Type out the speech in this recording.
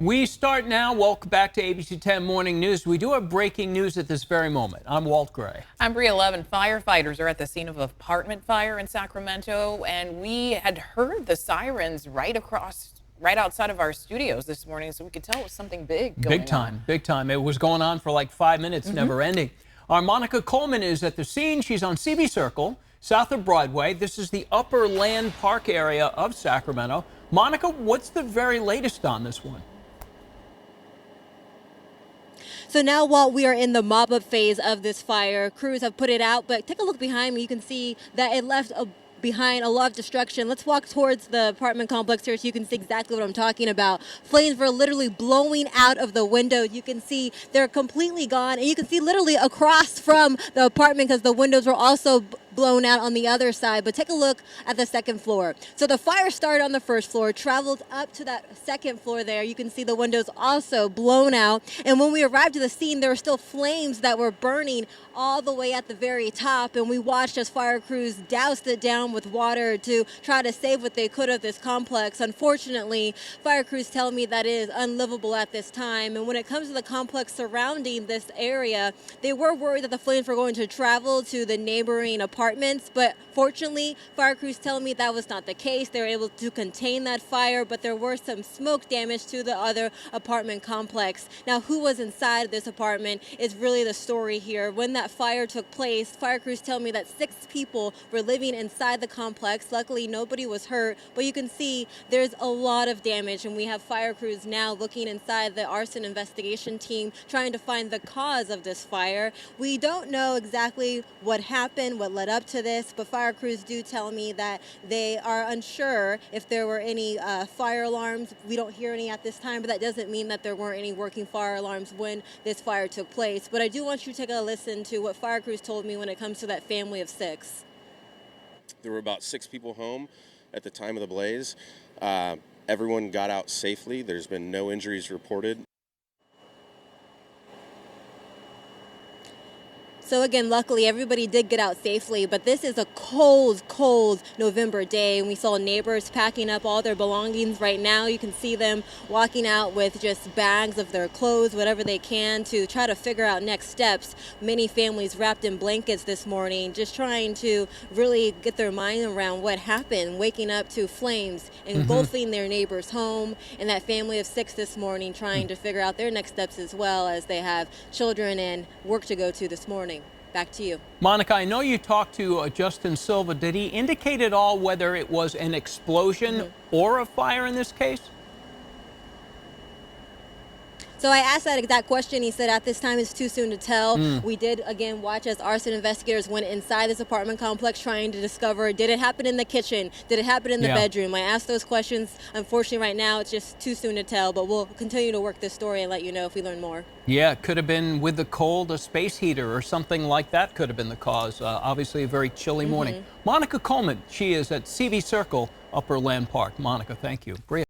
We start now. Welcome back to ABC 10 Morning News. We do have breaking news at this very moment. I'm Walt Gray. I'm Bree. 11 firefighters are at the scene of an apartment fire in Sacramento, and we had heard the sirens right outside of our studios this morning, so we could tell it was something big going on. Big time. It was going on for like 5 minutes, never ending. Our Monica Coleman is at the scene. She's on CB Circle, south of Broadway. This is the Upper Land Park area of Sacramento. Monica, what's the very latest on this one? So now, Walt, we are in the mop-up phase of this fire. Crews have put it out, but take a look behind me. You can see that it left behind a lot of destruction. Let's walk towards the apartment complex here so you can see exactly what I'm talking about. Flames were literally blowing out of the windows. You can see they're completely gone, and you can see literally across from the apartment because the windows were also blown out on the other side. But take a look at the second floor. So the fire started on the first floor, traveled up to that second floor there. You can see the windows also blown out. And when we arrived to the scene, there were still flames that were burning all the way at the very top. And we watched as fire crews doused it down with water to try to save what they could of this complex. Unfortunately, fire crews tell me that it is unlivable at this time. And when it comes to the complex surrounding this area, they were worried that the flames were going to travel to the neighboring apartments, but fortunately, fire crews tell me that was not the case. They were able to contain that fire, but there were some smoke damage to the other apartment complex. Now, who was inside this apartment is really the story here. When that fire took place, fire crews tell me that 6 people were living inside the complex. Luckily, nobody was hurt, but you can see there's a lot of damage, and we have fire crews now looking inside the arson investigation team, trying to find the cause of this fire. We don't know exactly what happened, what led up to this, but fire crews do tell me that they are unsure if there were any fire alarms. We don't hear any at this time, but that doesn't mean that there weren't any working fire alarms when this fire took place. But I do want you to take a listen to what fire crews told me when it comes to that family of 6. There were about 6 people home at the time of the blaze. Everyone got out safely. There's been no injuries reported. So again, luckily everybody did get out safely, but this is a cold November day, and we saw neighbors packing up all their belongings. Right now you can see them walking out with just bags of their clothes, whatever they can, to try to figure out next steps. Many families wrapped in blankets this morning, just trying to really get their mind around what happened, waking up to flames engulfing their neighbor's home, and that family of 6 this morning trying to figure out their next steps as well, as they have children and work to go to this morning. Back to you. Monica, I know you talked to Justin Silva. Did he indicate at all whether it was an explosion or a fire in this case? So I asked that exact question. He said at this time it's too soon to tell. We did, again, watch as arson investigators went inside this apartment complex trying to discover, did it happen in the kitchen? Did it happen in the bedroom? I asked those questions. Unfortunately, right now, it's just too soon to tell, but we'll continue to work this story and let you know if we learn more. Yeah, it could have been with the cold, a space heater or something like that could have been the cause. Obviously, a very chilly morning. Monica Coleman, she is at CB Circle, Upper Land Park. Monica, thank you. Bria.